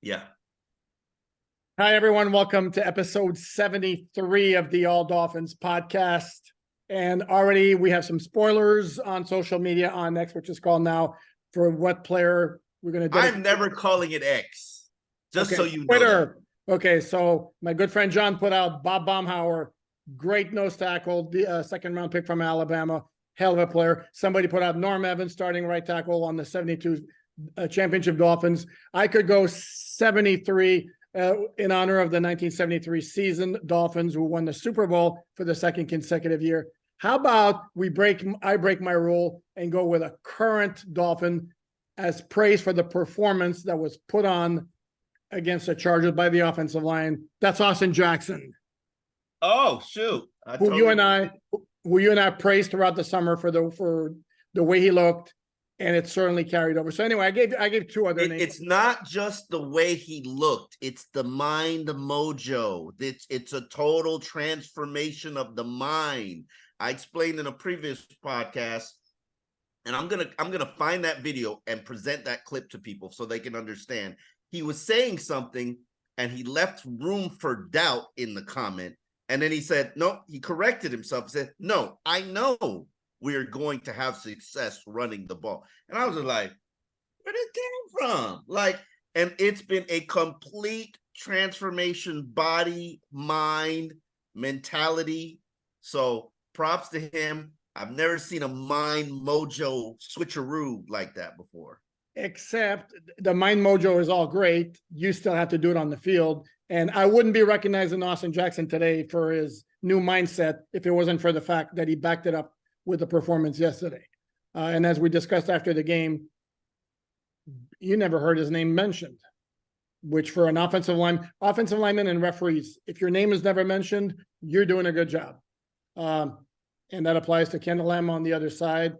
Yeah. Hi, everyone. Welcome to episode 73 of the All Dolphins podcast. And already we have some spoilers on social media on X, which is called now, for what player we're going to do. I'm never calling it X, just so you know that. Okay, so my good friend John put out Bob Baumhauer, great nose tackle, the second round pick from Alabama, hell of a player. Somebody put out Norm Evans, starting right tackle on the 72 championship Dolphins. I could go 73 in honor of the 1973 season Dolphins, who won the Super Bowl for the second consecutive year. How about I break my rule and go with a current Dolphin as praise for the performance that was put on against the Chargers by the offensive line? That's Austin Jackson. Oh, shoot. Who you and I praised throughout the summer for the way he looked, and it certainly carried over. So anyway, I gave two other names. It's not just the way he looked; it's the mind, the mojo. It's a total transformation of the mind. I explained in a previous podcast, and I'm gonna find that video and present that clip to people so they can understand. He was saying something, and he left room for doubt in the comment, and then he said, "No." He corrected himself and said, "No, I know we're going to have success running the ball." And I was like, where did it come from? And it's been a complete transformation, body, mind, mentality. So props to him. I've never seen a mind mojo switcheroo like that before. Except the mind mojo is all great. You still have to do it on the field. And I wouldn't be recognizing Austin Jackson today for his new mindset if it wasn't for the fact that he backed it up with the performance yesterday. And as we discussed after the game, you never heard his name mentioned, which for an offensive lineman and referees, if your name is never mentioned, you're doing a good job. And that applies to Kendall Lamb on the other side.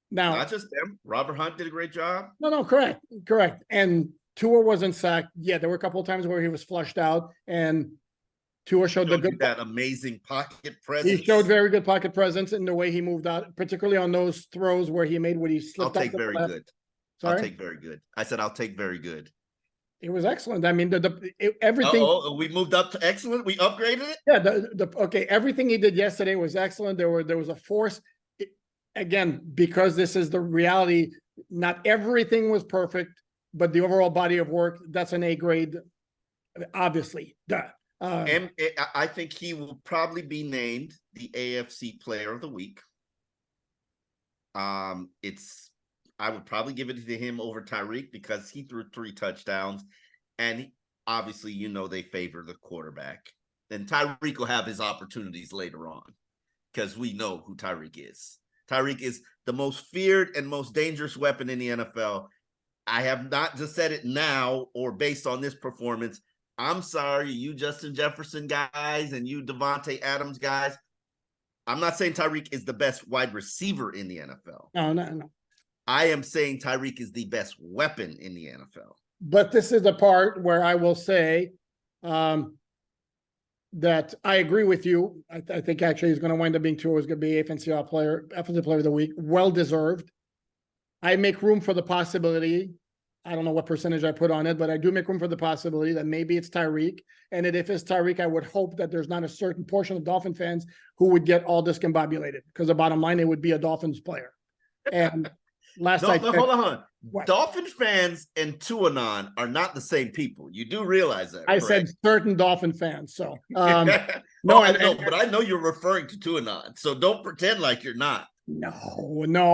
Now, not just them. Robert Hunt did a great job. No, correct. And Tua wasn't sacked. Yeah, there were a couple of times where he was flushed out, and Tua showed that amazing pocket presence. He showed very good pocket presence in the way he moved out, particularly on those throws where he made when he slipped. I'll take very good. Sorry? I'll take very good. I said I'll take very good. It was excellent. I mean, everything. We moved up to excellent. We upgraded it. Yeah. Okay. Everything he did yesterday was excellent. There was a force. Again, because this is the reality. Not everything was perfect, but the overall body of work, that's an A grade. Obviously, duh. And I think he will probably be named the AFC Player of the Week. I would probably give it to him over Tyreek because he threw 3 touchdowns, and obviously, they favor the quarterback. And Tyreek will have his opportunities later on because we know who Tyreek is. Tyreek is the most feared and most dangerous weapon in the NFL. I have not just said it now or based on this performance. I'm sorry, you Justin Jefferson guys and you Devontae Adams guys. I'm not saying Tyreek is the best wide receiver in the NFL. No. I am saying Tyreek is the best weapon in the NFL. But this is the part where I will say that I agree with you. I think actually he's going to wind up being Tua is going to be offensive player of the week. Well deserved. I make room for the possibility. I don't know what percentage I put on it, but I do make room for the possibility that maybe it's Tyreek. And that if it's Tyreek, I would hope that there's not a certain portion of Dolphin fans who would get all discombobulated, because the bottom line, it would be a Dolphins player. And hold on. What? Dolphin fans and Tuanon are not the same people. You do realize that. I said certain Dolphin fans. So no, I know, but I know you're referring to Tuanon. So don't pretend like you're not. No.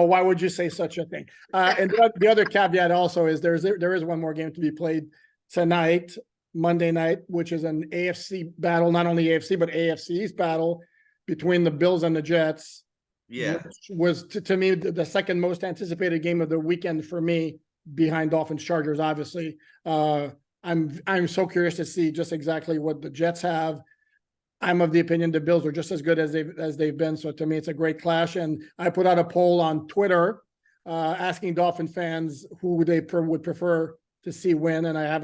Why would you say such a thing? And the other caveat also is there is one more game to be played tonight, Monday night, which is an AFC battle, not only AFC, but AFC East battle between the Bills and the Jets. Yeah. Which was to me the second most anticipated game of the weekend for me, behind Dolphins Chargers, obviously. I'm so curious to see just exactly what the Jets have. I'm of the opinion the Bills are just as good as they've been. So to me, it's a great clash. And I put out a poll on Twitter asking Dolphin fans who they would prefer to see win. And I have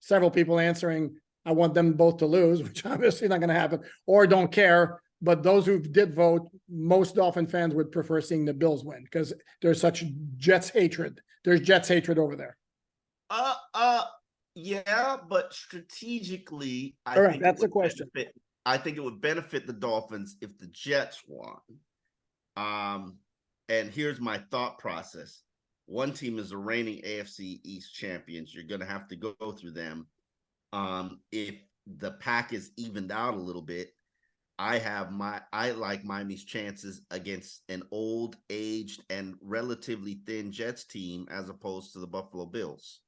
several people answering, I want them both to lose, which obviously not going to happen, or don't care. But those who did vote, most Dolphin fans would prefer seeing the Bills win because there's such Jets hatred. There's Jets hatred over there. Yeah, but strategically, Correct. That's the question. I think it would benefit the Dolphins if the Jets won. And here's my thought process. One team is the reigning AFC East champions. You're going to have to go through them. If the pack is evened out a little bit, I like Miami's chances against an old, aged, and relatively thin Jets team as opposed to the Buffalo Bills.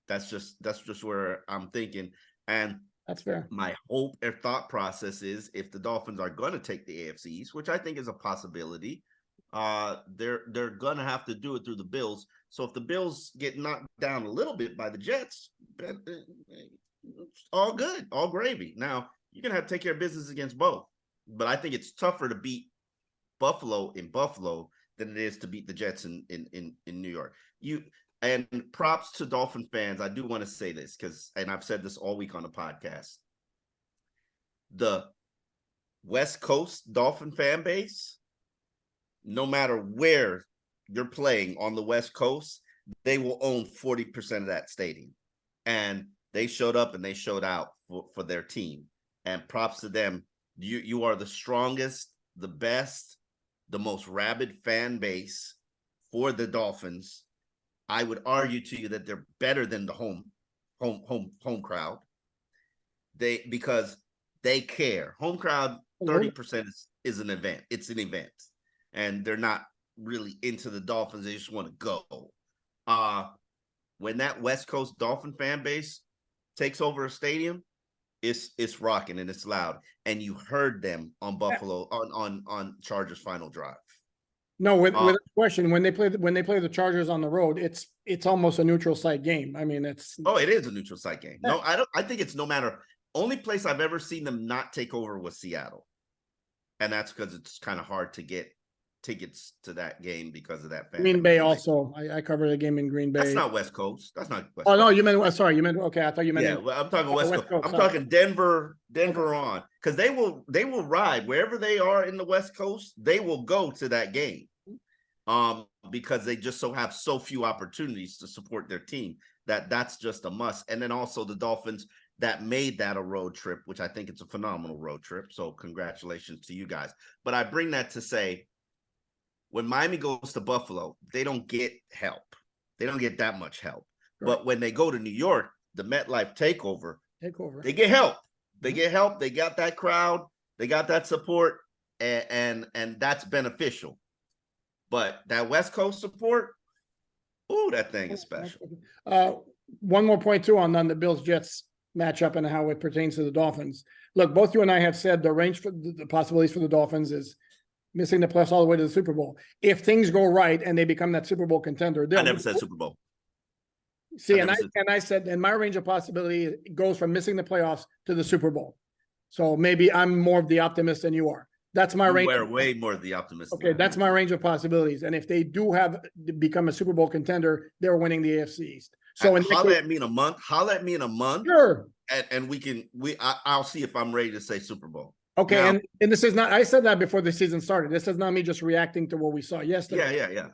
That's just where I'm thinking. And That's fair. my hope or thought process is if the Dolphins are going to take the AFC East, which I think is a possibility, they're going to have to do it through the Bills. So if the Bills get knocked down a little bit by the Jets, all good, all gravy. Now you're going to have to take care of business against both. But I think it's tougher to beat Buffalo in Buffalo than it is to beat the Jets in New York. And props to Dolphin fans. I do want to say this and I've said this all week on the podcast. The West Coast Dolphin fan base, no matter where you're playing on the West Coast, they will own 40% of that stadium. And they showed up and they showed out for their team. And props to them. You are the strongest, the best, the most rabid fan base for the Dolphins. I would argue to you that they're better than the home crowd. Because they care. Home crowd 30% is an event. It's an event, and they're not really into the Dolphins. They just want to go. When that West Coast Dolphin fan base takes over a stadium, it's rocking and it's loud, and you heard them on Buffalo on Chargers' final drive. No, with question, when they play the Chargers on the road, it's almost a neutral site game. I mean, it is a neutral site game. No, I think it's no matter. Only place I've ever seen them not take over was Seattle, and that's because it's kind of hard to get tickets to that game because of that. Green Bay also. I covered a game in Green Bay. That's not West Coast. That's not West Coast. No, you meant sorry. You meant okay. I thought you meant well, I'm talking West Coast. I'm talking Denver on, because they will ride wherever they are in the West Coast. They will go to that game, because they just have so few opportunities to support their team that's just a must. And then also the Dolphins that made that a road trip, which I think it's a phenomenal road trip. So congratulations to you guys. But I bring that to say, when Miami goes to Buffalo, they don't get help. They don't get that much help. Right. But when they go to New York, the MetLife takeover, they get help. They get help. They got that crowd. They got that support, and that's beneficial. But that West Coast support, that thing is special. One more point too on the Bills-Jets matchup and how it pertains to the Dolphins. Look, both you and I have said the range for the possibilities for the Dolphins is missing the playoffs all the way to the Super Bowl. If things go right and they become that Super Bowl contender, I never said Super Bowl. See, I said, in my range of possibility goes from missing the playoffs to the Super Bowl. So maybe I'm more of the optimist than you are. That's my range. We're way more of the optimist. Okay, that's my range of possibilities. And if they do become a Super Bowl contender, they're winning the AFC East. So holler at me in a month. Holler at me in a month. Sure. And I'll see if I'm ready to say Super Bowl. Okay, now, and this is not. I said that before the season started. This is not me just reacting to what we saw yesterday. Yeah.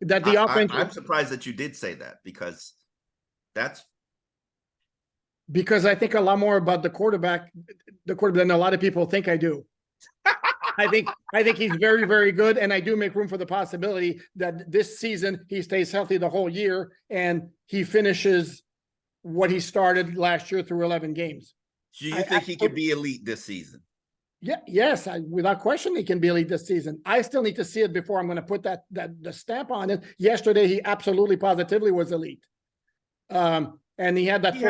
That the offense. I'm surprised that you did say that because I think a lot more about the quarterback than a lot of people think I do. I think he's very, very good, and I do make room for the possibility that this season he stays healthy the whole year and he finishes what he started last year through 11 games. Do you think he can be elite this season? Yeah, yes, without question, he can be elite this season. I still need to see it before I'm going to put the stamp on it. Yesterday, he absolutely, positively was elite, and he had that. He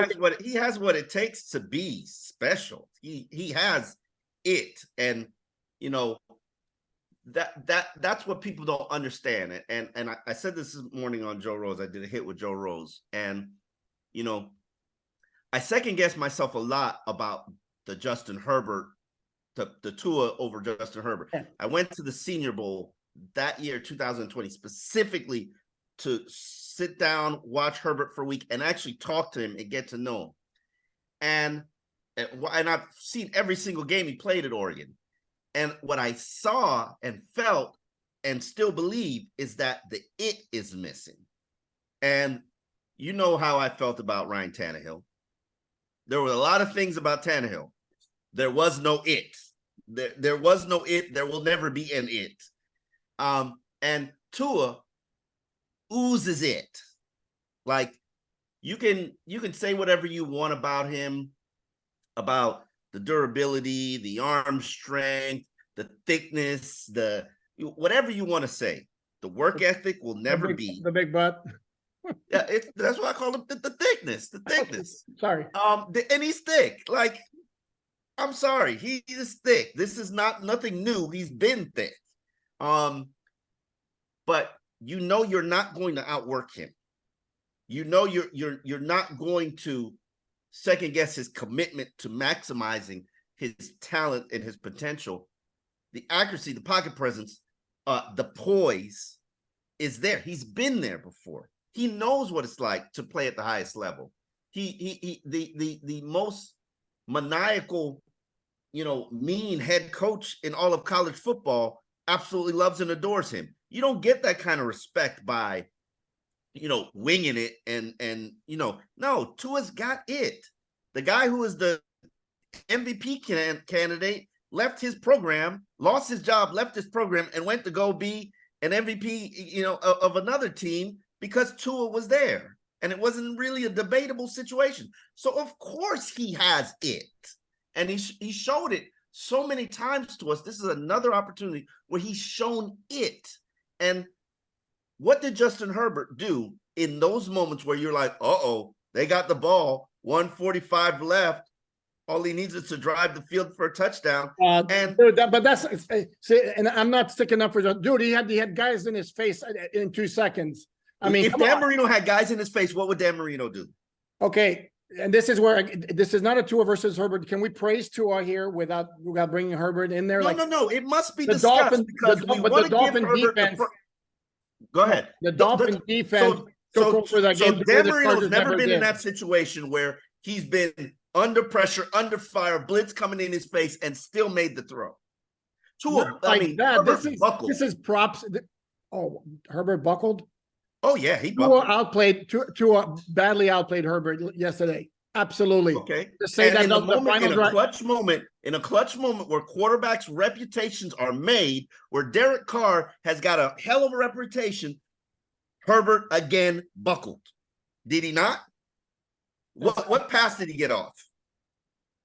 has what it takes to be special. He has it, and that's what people don't understand. And I said this morning on Joe Rose. I did a hit with Joe Rose, and I second guess myself a lot about the Justin Herbert. The Tua over Justin Herbert. I went to the Senior Bowl that year, 2020, specifically to sit down, watch Herbert for a week, and actually talk to him and get to know him. And I've seen every single game he played at Oregon. And what I saw and felt and still believe is that the it is missing. And you know how I felt about Ryan Tannehill. There were a lot of things about Tannehill. There was no it. There was no it. There will never be an it. And Tua oozes it. Like you can say whatever you want about him, about the durability, the arm strength, the thickness, the whatever you want to say. The work ethic will never be the big butt. Yeah, that's why I call him the thickness. The thickness. Sorry. And he's thick. Like, I'm sorry, he is thick. This is nothing new. He's been thick. But you know you're not going to outwork him. You know you're not going to second guess his commitment to maximizing his talent and his potential. The accuracy, the pocket presence, the poise is there. He's been there before. He knows what it's like to play at the highest level. The most maniacal, mean head coach in all of college football absolutely loves and adores him. You don't get that kind of respect by, winging it and no, Tua's got it. The guy who is the MVP candidate left his program, lost his job, left his program, and went to go be an MVP, of another team because Tua was there. And it wasn't really a debatable situation. So of course he has it. And he showed it so many times to us. This is another opportunity where he's shown it. And what did Justin Herbert do in those moments where you're like, uh-oh, they got the ball, 1:45 left. All he needs is to drive the field for a touchdown. And I'm not sticking up for dude. He had guys in his face in 2 seconds. I mean, if Dan Marino had guys in his face, what would Dan Marino do? Okay, and this is where this is not a Tua versus Herbert. Can we praise Tua here without bringing Herbert in there? No. It must be discussed because we want to give Herbert defense. Go ahead. The Dolphins defense. So Dan Marino's never been in that situation where he's been under pressure, under fire, blitz coming in his face, and still made the throw. Tua, this is props. Oh, Herbert buckled. Oh yeah, he Tua badly outplayed Herbert yesterday. Absolutely. Okay. To say that in a clutch moment where quarterbacks' reputations are made, where Derek Carr has got a hell of a reputation, Herbert again buckled. Did he not? What pass did he get off?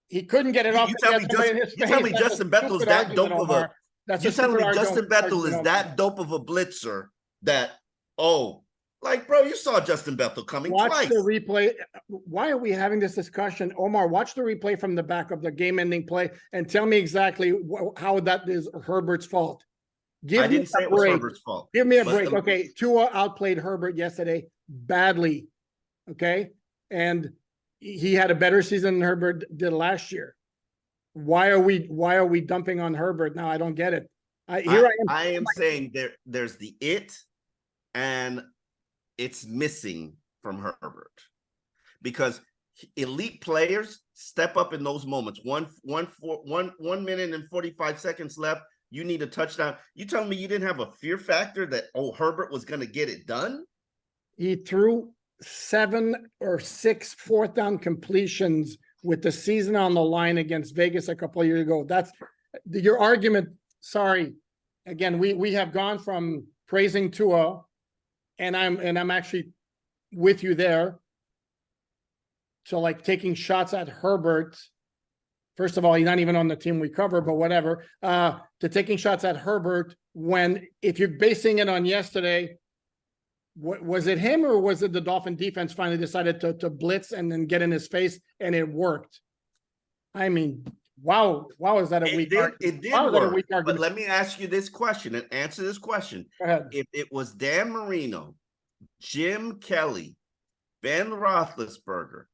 He couldn't get it off. You tell me Justin Bethel is that dope of a. You tell me Justin Bethel is that dope of a blitzer that. Oh, bro, you saw Justin Bethel coming twice. Watch the replay. Why are we having this discussion? Omar, watch the replay from the back of the game-ending play and tell me exactly how that is Herbert's fault. I didn't say it was Herbert's fault. Give me a break. Okay, Tua outplayed Herbert yesterday badly. Okay, and he had a better season than Herbert did last year. Why are we dumping on Herbert now? I don't get it. I am saying there's the it. And it's missing from Herbert because elite players step up in those moments. 1 minute and 45 seconds left. You need a touchdown. You telling me you didn't have a fear factor that Herbert was going to get it done? He threw 7 or 6 fourth down completions with the season on the line against Vegas a couple of years ago. That's your argument. Sorry, again, we have gone from praising Tua. And I'm actually with you there. So taking shots at Herbert. First of all, he's not even on the team we cover, but whatever. To taking shots at Herbert when if you're basing it on yesterday, was it him or was it the Dolphin defense finally decided to blitz and then get in his face and it worked? I mean, wow, is that a weak argument? It did work. But let me ask you this question and answer this question. Go ahead. If it was Dan Marino, Jim Kelly, Ben Roethlisberger,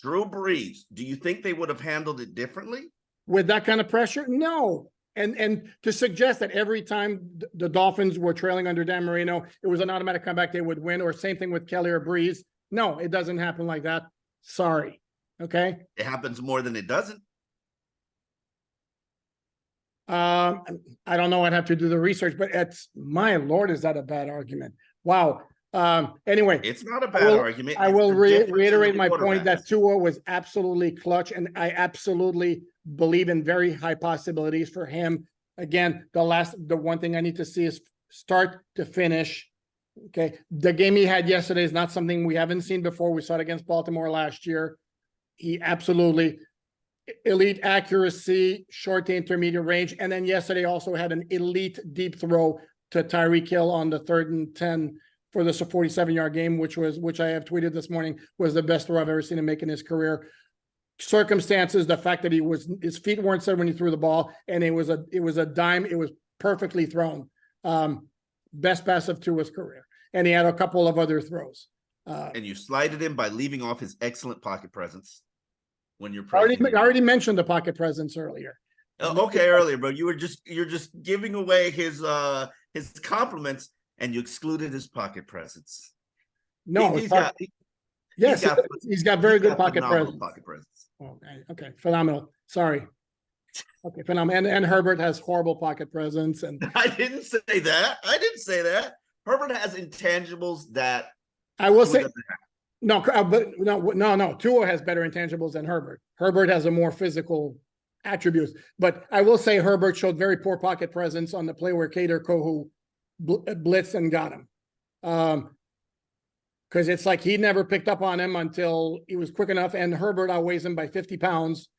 Drew Brees, do you think they would have handled it differently? With that kind of pressure? No. And to suggest that every time the Dolphins were trailing under Dan Marino, it was an automatic comeback, they would win, or same thing with Kelly or Brees. No, it doesn't happen like that. Sorry. Okay? It happens more than it doesn't. I don't know. I'd have to do the research, but my Lord, is that a bad argument? Wow. Anyway, It's not a I bad will, argument. I It's will the difference in reiterate the my point that quarterbacks. Tua was absolutely clutch, and I absolutely believe in very high possibilities for him. Again, the one thing I need to see is start to finish. Okay, the game he had yesterday is not something we haven't seen before. We saw it against Baltimore last year. He absolutely elite accuracy, short to intermediate range, and then yesterday also had an elite deep throw to Tyreek Hill on the 3rd and 10 for this 47-yard game, which I have tweeted this morning was the best throw I've ever seen him make in his career. Circumstances, the fact that his feet weren't set when he threw the ball, and it was a dime. It was perfectly thrown. Best pass of Tua's career, and he had a couple of other throws. And you slighted him by leaving off his excellent pocket presence when you're I praising him. already mentioned the pocket presence earlier. Okay, earlier, but you're just giving away his compliments, and you excluded his pocket presence. No, he's got he's got very good pocket presence. Pocket presence. Okay, phenomenal. Sorry. Okay, phenomenal. And Herbert has horrible pocket presence. And I didn't say that. Herbert has intangibles that I will say no, but no. Tua has better intangibles than Herbert. Herbert has a more physical attributes. But I will say Herbert showed very poor pocket presence on the play where Kader Kohu blitzed and got him. Because it's like he never picked up on him until he was quick enough, and Herbert outweighs him by 50 pounds.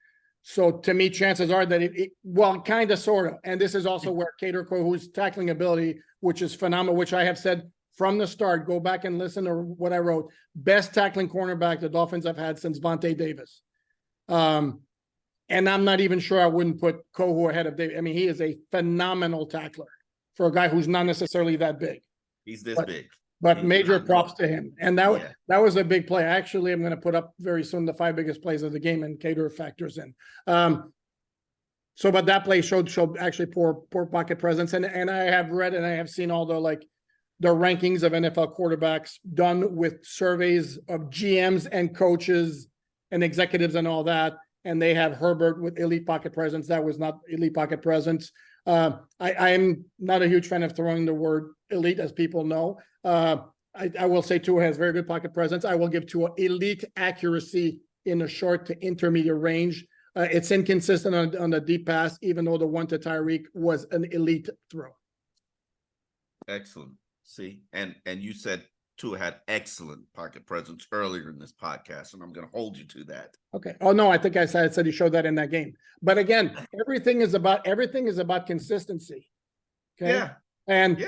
So to me, chances are that well, kind of, sort of. And this is also where Kader Kohu's tackling ability, which is phenomenal, which I have said from the start, go back and listen to what I wrote. Best tackling cornerback the Dolphins have had since Vontae Davis. And I'm not even sure I wouldn't put Kohu ahead of Davis. I mean, he is a phenomenal tackler for a guy who's not necessarily that big. He's this big. But major props to him. And that was a big play. Actually, I'm going to put up very soon the 5 biggest plays of the game, and Kader factors in. But that play showed actually poor pocket presence. And I have read and I have seen all the rankings of NFL quarterbacks done with surveys of GMs and coaches and executives and all that. And they have Herbert with elite pocket presence. That was not elite pocket presence. I am not a huge fan of throwing the word elite, as people know. I will say Tua has very good pocket presence. I will give Tua elite accuracy in the short to intermediate range. It's inconsistent on the deep pass, even though the one to Tyreek was an elite throw. Excellent. See, and you said Tua had excellent pocket presence earlier in this podcast, and I'm going to hold you to that. Okay. Oh no, I think I said he showed that in that game. But again, everything is about consistency. Okay. Yeah. And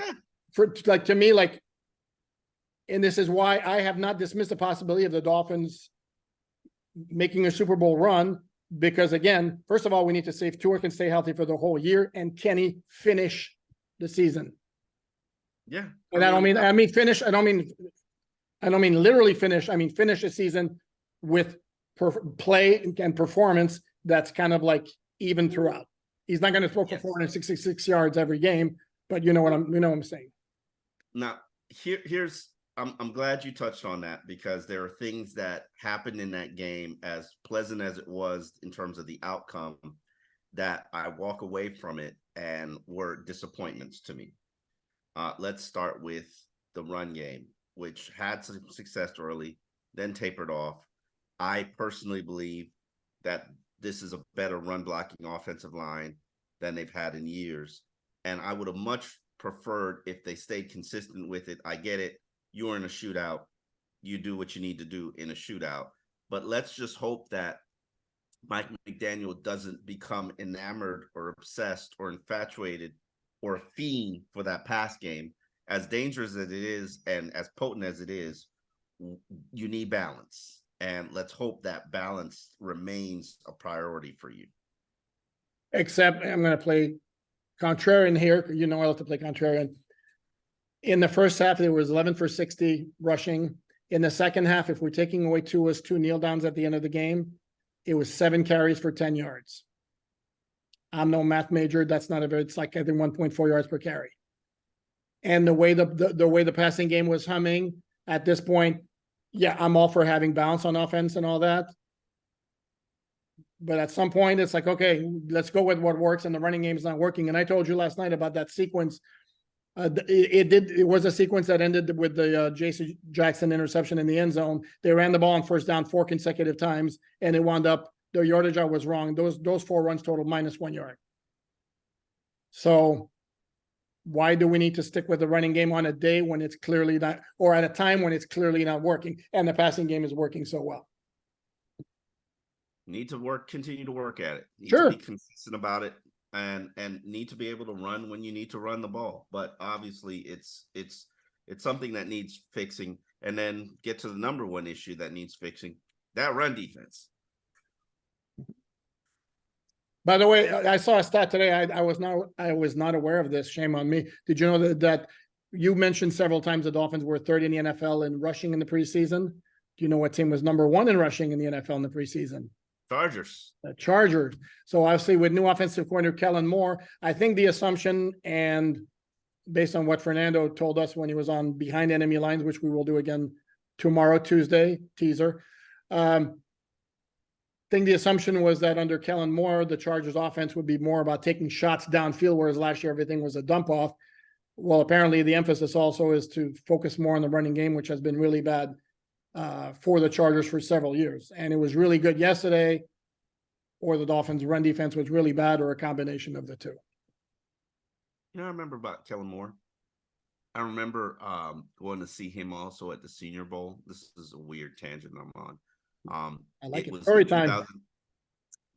to me, and this is why I have not dismissed the possibility of the Dolphins making a Super Bowl run, because again, first of all, we need to see if Tua can stay healthy for the whole year, and can he finish the season? Yeah. And I don't mean finish. I don't mean literally finish. I mean finish the season with play and performance that's kind of even throughout. He's not going to throw for 466 yards every game, but you know what I'm saying. Now, I'm glad you touched on that, because there are things that happened in that game, as pleasant as it was in terms of the outcome, that I walk away from it and were disappointments to me. Let's start with the run game, which had some success early, then tapered off. I personally believe that this is a better run blocking offensive line than they've had in years. And I would have much preferred if they stayed consistent with it. I get it. You're in a shootout. You do what you need to do in a shootout. But let's just hope that Mike McDaniel doesn't become enamored or obsessed or infatuated or a fiend for that pass game. As dangerous as it is and as potent as it is, you need balance. And let's hope that balance remains a priority for you. Except I'm going to play contrarian here. I love to play contrarian. In the first half, it was 11 for 60 rushing. In the second half, if we're taking away Tua's 2 kneel downs at the end of the game, it was 7 carries for 10 yards. I'm no math major. That's not it's I think 1.4 yards per carry. And the way the passing game was humming at this point, I'm all for having balance on offense and all that. But at some point, it's okay, let's go with what works, and the running game is not working. And I told you last night about that sequence It was a sequence that ended with the J.C. Jackson interception in the end zone. They ran the ball on first down 4 consecutive times, and it wound up, the yardage I was wrong. Those 4 runs totaled -1 yard. So why do we need to stick with the running game on a day when it's clearly not, or at a time when it's clearly not working, and the passing game is working so well? Need to continue to work at it. Need Sure. to be consistent about it, and need to be able to run when you need to run the ball. But obviously, it's something that needs fixing. And then get to the number one issue that needs fixing: that run defense. By the way, I saw a stat today. I was not aware of this. Shame on me. Did you know that you mentioned several times the Dolphins were third in the NFL in rushing in the preseason? Do you know what team was number 1 in rushing in the NFL in the preseason? Chargers. The Chargers. So obviously with new offensive coordinator Kellen Moore, I think the assumption, and based on what Fernando told us when he was on Behind Enemy Lines, which we will do again tomorrow, Tuesday, teaser. I think the assumption was that under Kellen Moore, the Chargers offense would be more about taking shots downfield, whereas last year everything was a dump off. Well, apparently the emphasis also is to focus more on the running game, which has been really bad for the Chargers for several years. And it was really good yesterday, or the Dolphins' run defense was really bad, or a combination of the two. I remember about Kellen Moore. I remember going to see him also at the Senior Bowl. This is a weird tangent I'm on. I like it. Was Story the time.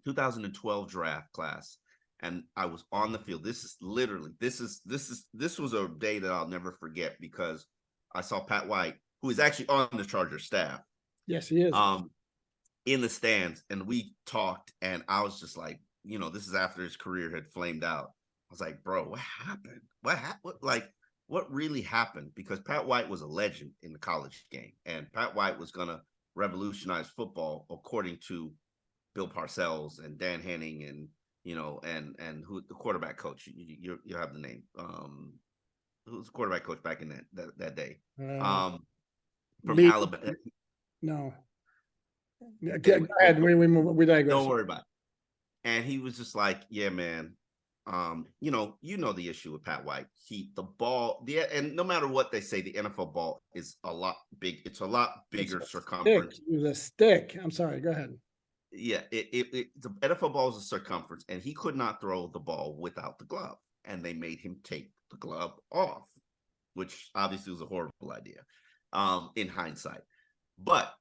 2012 draft class, and I was on the field. This was a day that I'll never forget, because I saw Pat White, who is actually on the Chargers staff. Yes, he is. In the stands, and we talked, and I was just like, this is after his career had flamed out. I was like, bro, what happened? What really happened? Because Pat White was a legend in the college game, and Pat White was gonna revolutionize football, according to Bill Parcells and Dan Henning, and and who the quarterback coach. You have the name. Who's the quarterback coach back in that day? From Alabama. No. Go ahead. We digress. Don't worry about it. And he was just like, yeah, man. You know the issue with Pat White. And no matter what they say, the NFL ball is a lot big. It's a lot bigger circumference. It was a stick. I'm sorry. Go ahead. Yeah, the NFL ball is a circumference, and he could not throw the ball without the glove, and they made him take the glove off, which obviously was a horrible idea, in hindsight. But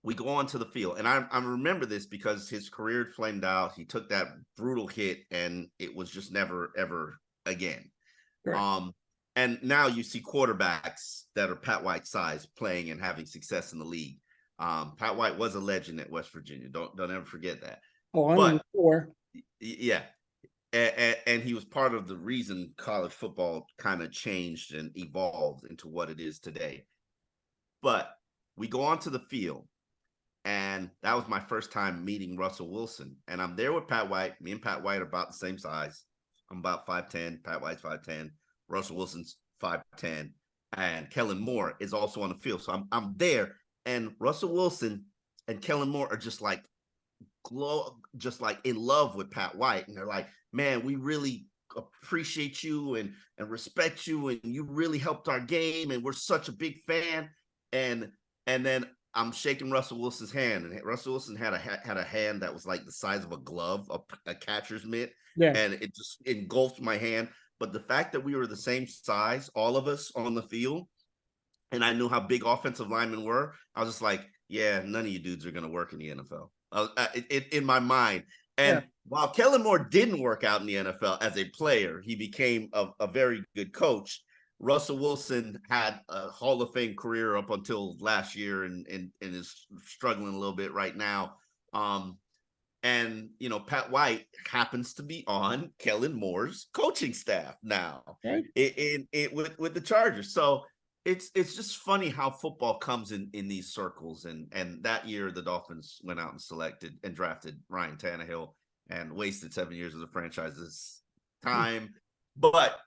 we go on to the field, and I remember this because his career flamed out. He took that brutal hit, and it was just never, ever again. Right. And now you see quarterbacks that are Pat White size playing and having success in the league. Pat White was a legend at West Virginia. Don't ever forget that. Oh, I'm sure. Yeah. And he was part of the reason college football kind of changed and evolved into what it is today. But we go on to the field, and that was my first time meeting Russell Wilson. And I'm there with Pat White. Me and Pat White are about the same size. I'm about 5'10". Pat White's 5'10". Russell Wilson's 5'10". And Kellen Moore is also on the field. So I'm there. And Russell Wilson and Kellen Moore are just like in love with Pat White. And they're like, man, we really appreciate you and respect you. And you really helped our game. And we're such a big fan. And then I'm shaking Russell Wilson's hand, and Russell Wilson had a hand that was like the size of a glove, a catcher's mitt. Yeah. And it just engulfed my hand. But the fact that we were the same size, all of us on the field, and I knew how big offensive linemen were, I was just like, yeah, none of you dudes are going to work in the NFL. In my mind. And while Kellen Moore didn't work out in the NFL as a player, he became a very good coach. Russell Wilson had a Hall of Fame career up until last year, and is struggling a little bit right now. And Pat White happens to be on Kellen Moore's coaching staff now, right? With the Chargers. So it's just funny how football comes in these circles. And that year the Dolphins went out and selected and drafted Ryan Tannehill and wasted 7 years of the franchise's time. But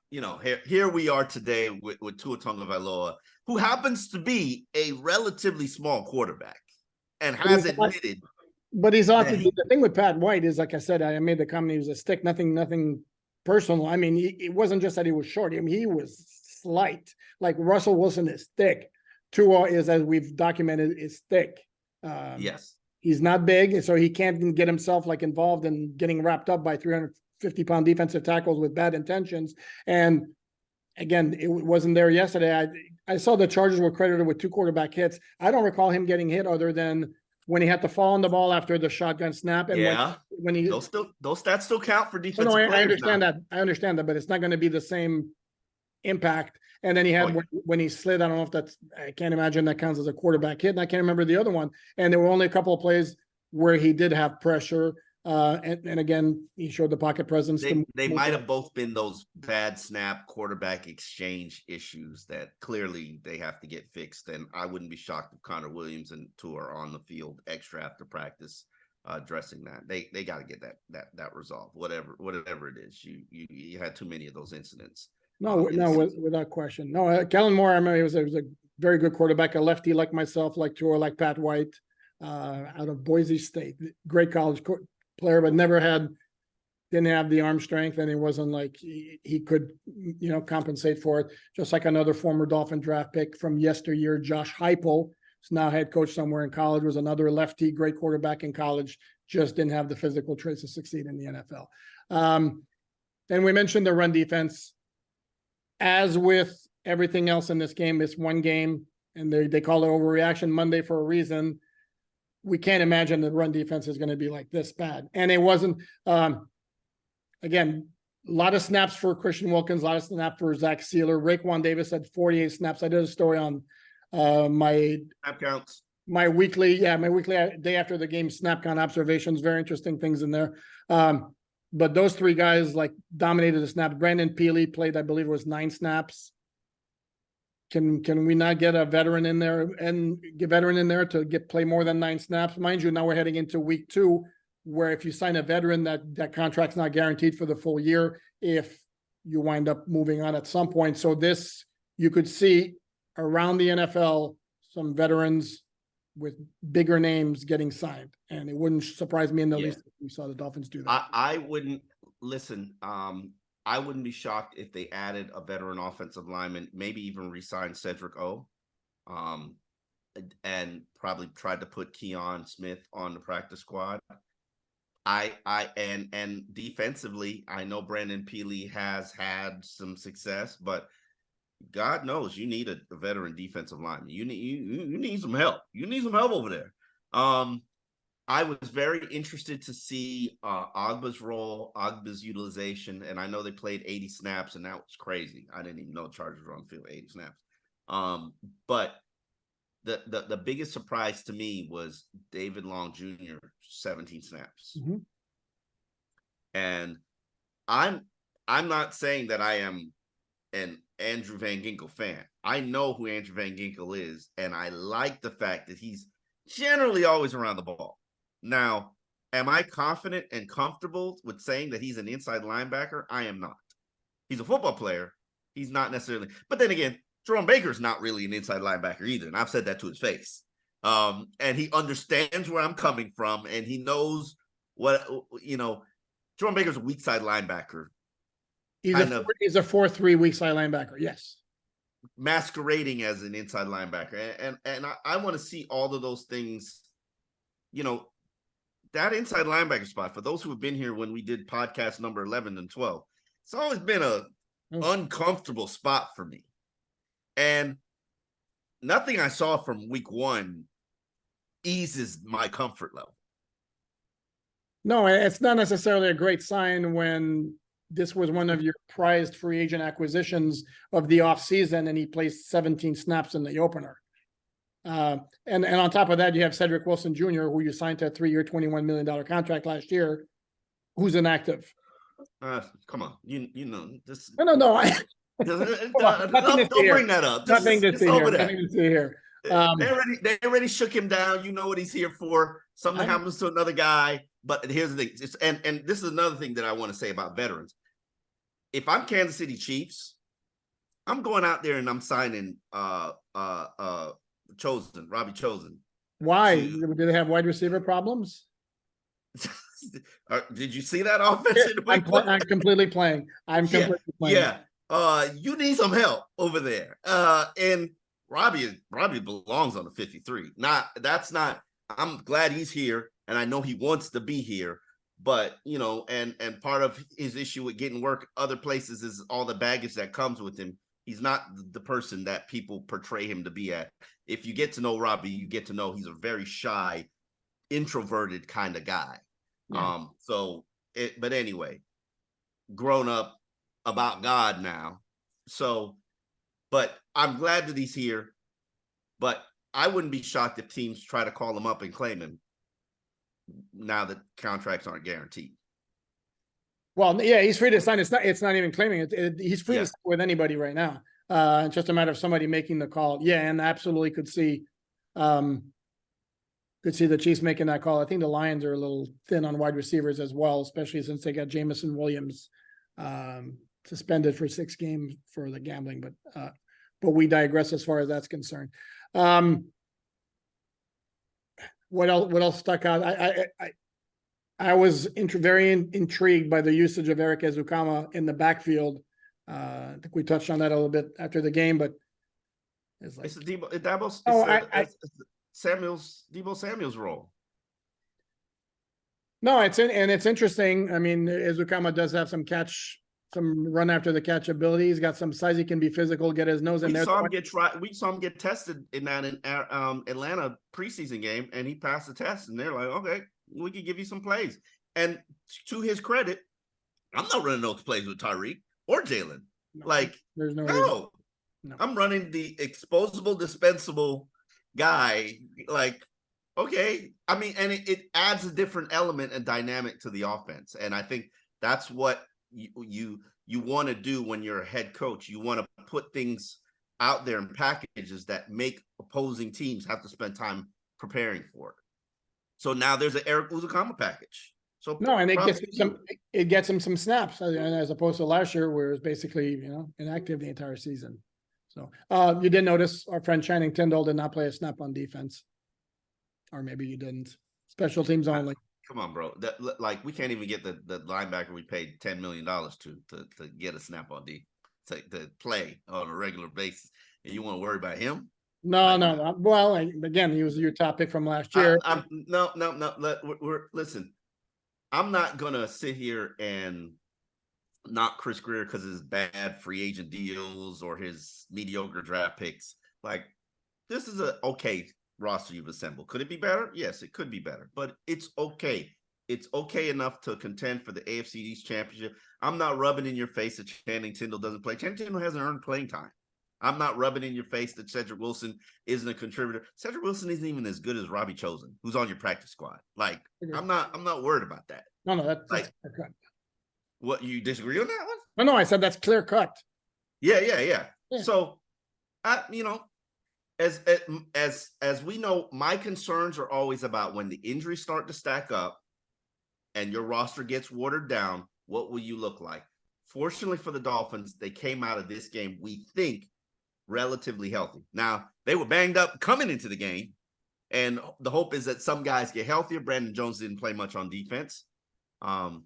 here we are today with Tua Tagovailoa, who happens to be a relatively small quarterback and has admitted. But he's often the thing with Pat White is, like I said, I made the comment, he was a stick. Nothing personal. I mean, it wasn't just that he was short. I mean, he was slight. Like Russell Wilson is thick. Tua is, as we've documented, is thick. Yes. He's not big, so he can't get himself like involved in getting wrapped up by 350-pound defensive tackles with bad intentions. And again, it wasn't there yesterday. I saw the Chargers were credited with 2 quarterback hits. I don't recall him getting hit other than when he had to fall on the ball after the shotgun snap. And Yeah. when he those stats still count for defensive no, I players understand now. that. I understand that, but it's not going to be the same impact. And then he had when he slid. I don't know if that's. I can't imagine that counts as a quarterback hit. And I can't remember the other one. And there were only a couple of plays where he did have pressure. And again, he showed the pocket presence. They might have both been those bad snap quarterback exchange issues that clearly they have to get fixed. And I wouldn't be shocked if Connor Williams and Tua are on the field extra after practice, addressing that. They got to get that resolved. Whatever it is, you had too many of those incidents. Without question. No, Kellen Moore, I remember he was a very good quarterback, a lefty like myself, like Tua, like Pat White, out of Boise State. Great college player, but didn't have the arm strength, and it wasn't like he could, compensate for it. Just like another former Dolphin draft pick from yesteryear, Josh Heupel, who's now head coach somewhere in college, was another lefty, great quarterback in college, just didn't have the physical traits to succeed in the NFL. And we mentioned the run defense. As with everything else in this game, it's one game, and they call it overreaction Monday for a reason. We can't imagine the run defense is going to be like this bad. And it wasn't, again, a lot of snaps for Christian Wilkins, a lot of snaps for Zach Sealer. Raekwon Davis had 48 snaps. I did a story on my snap counts. My weekly day after the game snap count observations. Very interesting things in there. But those 3 guys like dominated the snaps. Brandon Peely played, I believe it was 9 snaps. Can we not get a veteran in there to play more than 9 snaps? Mind you, now we're heading into week 2, where if you sign a veteran, that contract's not guaranteed for the full year if you wind up moving on at some point. So this, you could see around the NFL, some veterans with bigger names getting signed. And it wouldn't surprise me in the least if we saw the Dolphins do that. I wouldn't listen. I wouldn't be shocked if they added a veteran offensive lineman, maybe even re-signed Cedric O. And probably tried to put Keon Smith on the practice squad. And defensively, I know Brandon Peely has had some success, but God knows you need a veteran defensive lineman. You need some help. You need some help over there. I was very interested to see Ogba's role, Ogba's utilization, and I know they played 80 snaps, and that was crazy. I didn't even know Chargers were on the field 80 snaps. But the biggest surprise to me was David Long Jr. 17 snaps. Mm-hmm. And I'm not saying that I am an Andrew Van Ginkel fan. I know who Andrew Van Ginkel is, and I like the fact that he's generally always around the ball. Now, am I confident and comfortable with saying that he's an inside linebacker? I am not. He's a football player. He's not necessarily. But then again, Jerome Baker's not really an inside linebacker either, and I've said that to his face. And he understands where I'm coming from, and he knows what, Jerome Baker's a weak side linebacker. He's a 4-3 weak side linebacker, yes. Masquerading as an inside linebacker. And I want to see all of those things, that inside linebacker spot, for those who have been here when we did podcast number 11 and 12, it's always been a uncomfortable spot for me. And nothing I saw from week 1 eases my comfort level. No, it's not necessarily a great sign when this was one of your prized free agent acquisitions of the offseason and he plays 17 snaps in the opener. And on top of that, you have Cedric Wilson Jr., who you signed to a 3-year, $21 million contract last year, who's inactive. Come on, you know this. No. Don't bring that up. Nothing to see here. They already shook him down. You know what he's here for. Something happens to another guy. But here's the thing. And this is another thing that I want to say about veterans. If I'm Kansas City Chiefs, I'm going out there and I'm signing Robbie Chosen. Why? Do they have wide receiver problems? Did you see that offense in week one? I'm completely playing. I'm Yeah, completely playing. yeah. You need some help over there. And Robbie belongs on the 53. I'm glad he's here, and I know he wants to be here. But and part of his issue with getting work other places is all the baggage that comes with him. He's not the person that people portray him to be at. If you get to know Robbie, you get to know he's a very shy, introverted kind of guy. Yeah. But anyway, grown up about God now. So, but I'm glad that he's here. But I wouldn't be shocked if teams try to call him up and claim him now that contracts aren't guaranteed. Well, yeah, he's free to sign. It's not even claiming it. He's free to sign with anybody right now. It's just a matter of somebody making the call. Yeah, and absolutely could see the Chiefs making that call. I think the Lions are a little thin on wide receivers as well, especially since they got Jamison Williams suspended for 6 games for the gambling. But we digress as far as that's concerned. What else stuck out? I was very intrigued by the usage of Eric Ezukama in the backfield. I think we touched on that a little bit after the game, but it's like Debo Samuel's role. No, it's interesting. I mean, Ezukama does have some run after the catch ability. He's got some size. He can be physical, get his nose in there. We saw him get tested in that Atlanta preseason game, and he passed the test. And they're like, okay, we can give you some plays. And to his credit, I'm not running those plays with Tyreek or Jalen. There's no. I'm running the exposable, dispensable guy. Like, okay. I mean, and it adds a different element and dynamic to the offense. And I think that's what you want to do when you're a head coach. You want to put things out there in packages that make opposing teams have to spend time preparing for it. So now there's an Eric Ezukama package. So no, and it gets him some snaps, as opposed to last year where it was basically inactive the entire season. So you did notice our friend Channing Tindall did not play a snap on defense, or maybe you didn't. Special teams only. Come on, bro. We can't even get the linebacker we paid $10 million to get a snap on D to play on a regular basis, and you want to worry about him? No. Well, again, he was your top pick from last year. No. Listen, I'm not gonna sit here and knock Chris Greer because of his bad free agent deals or his mediocre draft picks. Like, this is a okay roster you've assembled. Could it be better? Yes, it could be better, but it's okay. It's okay enough to contend for the AFC East championship. I'm not rubbing in your face that Channing Tindall doesn't play. Channing Tindall hasn't earned playing time. I'm not rubbing in your face that Cedric Wilson isn't a contributor. Cedric Wilson isn't even as good as Robbie Chosen, who's on your practice squad. Like, I'm not worried about that. No, that's clear cut. What, you disagree on that one? No, I said that's clear cut. Yeah. So, as we know, my concerns are always about when the injuries start to stack up and your roster gets watered down, what will you look like? Fortunately for the Dolphins, they came out of this game, we think, relatively healthy. Now, they were banged up coming into the game, and the hope is that some guys get healthier. Brandon Jones didn't play much on defense. And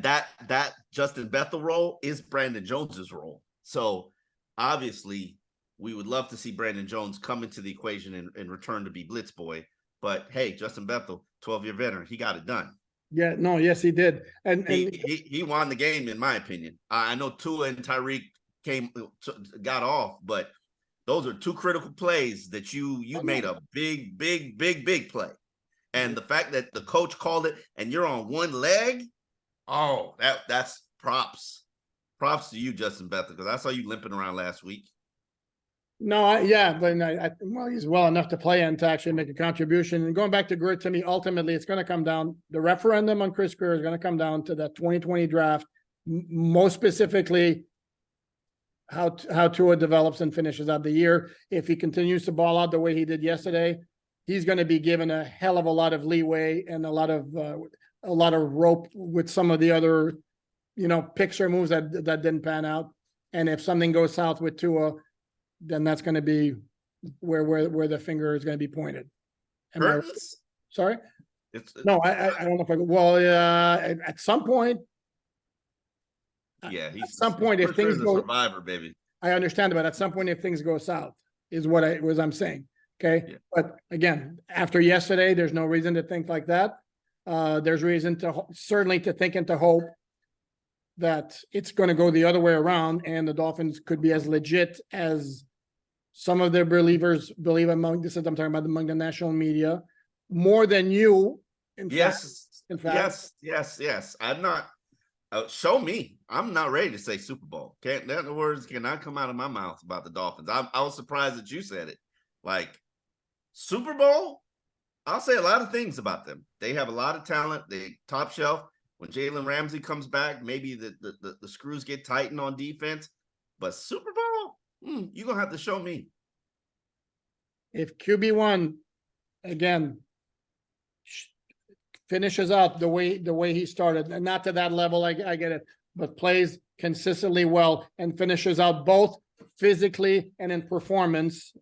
that Justin Bethel role is Brandon Jones's role. So obviously we would love to see Brandon Jones come into the equation and return to be Blitz boy. But hey, Justin Bethel, 12-year veteran, he got it done. Yeah, no, yes, he did. And he won the game, in my opinion. I know Tua and Tyreek got off, but those are 2 critical plays that you made a big play. And the fact that the coach called it and you're on one leg, that's props. Props to you, Justin Bethel, because I saw you limping around last week. No, but he's well enough to play and to actually make a contribution. And going back to Greer, to me, ultimately, it's going to come down. The referendum on Chris Greer is going to come down to that 2020 draft, most specifically how Tua develops and finishes out the year. If he continues to ball out the way he did yesterday, he's going to be given a hell of a lot of leeway and a lot of rope with some of the other, picks or moves that didn't pan out. And if something goes south with Tua, then that's going to be where the finger is going to be pointed. Curtains? Sorry? No, I don't know if well, at some point, yeah, at he's some point, if pretty sure things he's a go, survivor, baby. I understand, but at some point, if things go south, is what I'm saying. Okay. Yeah. But again, after yesterday, there's no reason to think like that. There's reason to certainly to think and to hope that it's going to go the other way around, and the Dolphins could be as legit as some of their believers believe among this. I'm talking about among the national media, more than you. Yes, in fact, yes. I'm not. Show me. I'm not ready to say Super Bowl. Can't that the words cannot come out of my mouth about the Dolphins. I was surprised that you said it. Like Super Bowl, I'll say a lot of things about them. They have a lot of talent. They top shelf. When Jalen Ramsey comes back, maybe the screws get tightened on defense. But Super Bowl, you're gonna have to show me. if QB1 again finishes out the way he started, and not to that level, I get it, but plays consistently well and finishes out both physically and in performance,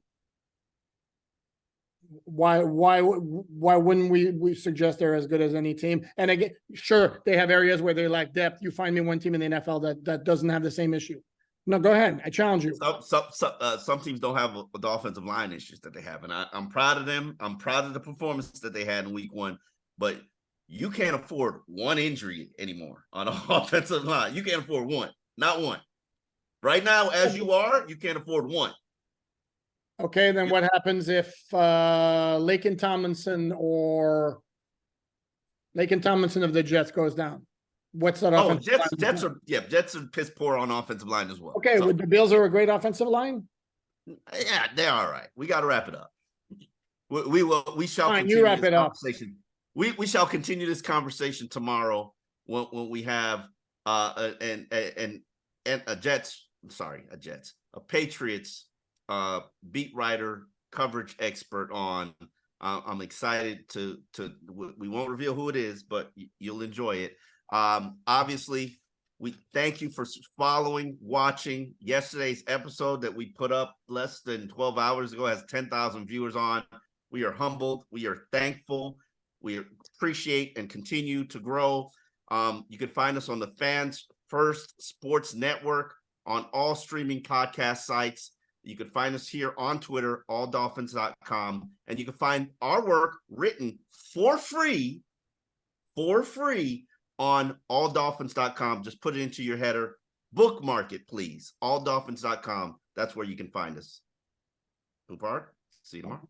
why wouldn't we suggest they're as good as any team? And again, sure, they have areas where they lack depth. You find me one team in the NFL that doesn't have the same issue. No, go ahead. I challenge you. Some teams don't have the offensive line issues that they have, and I'm proud of them. I'm proud of the performance that they had in week 1, but you can't afford one injury anymore on an offensive line. You can't afford one, not one. Right now, as you are, you can't afford one. Okay, then what happens if Laken Tomlinson of the Jets goes down? What's that offensive line? Jets are piss poor on offensive line as well. Okay, so, the Bills are a great offensive line. Yeah, they're all right. We got to wrap it up. We shall Fine, continue you wrap this it conversation. We shall continue this conversation tomorrow when we have a Patriots beat writer coverage expert on. I'm excited to we won't reveal who it is, but you'll enjoy it. Obviously, we thank you for following, watching yesterday's episode that we put up less than 12 hours ago, has 10,000 viewers on. We are humbled. We are thankful. We appreciate and continue to grow. You can find us on the Fans First Sports Network on all streaming podcast sites. You can find us here on Twitter, alldolphins.com, and you can find our work written for free on alldolphins.com. Just put it into your header. Bookmark it, please. Alldolphins.com. That's where you can find us. Upar, see you tomorrow.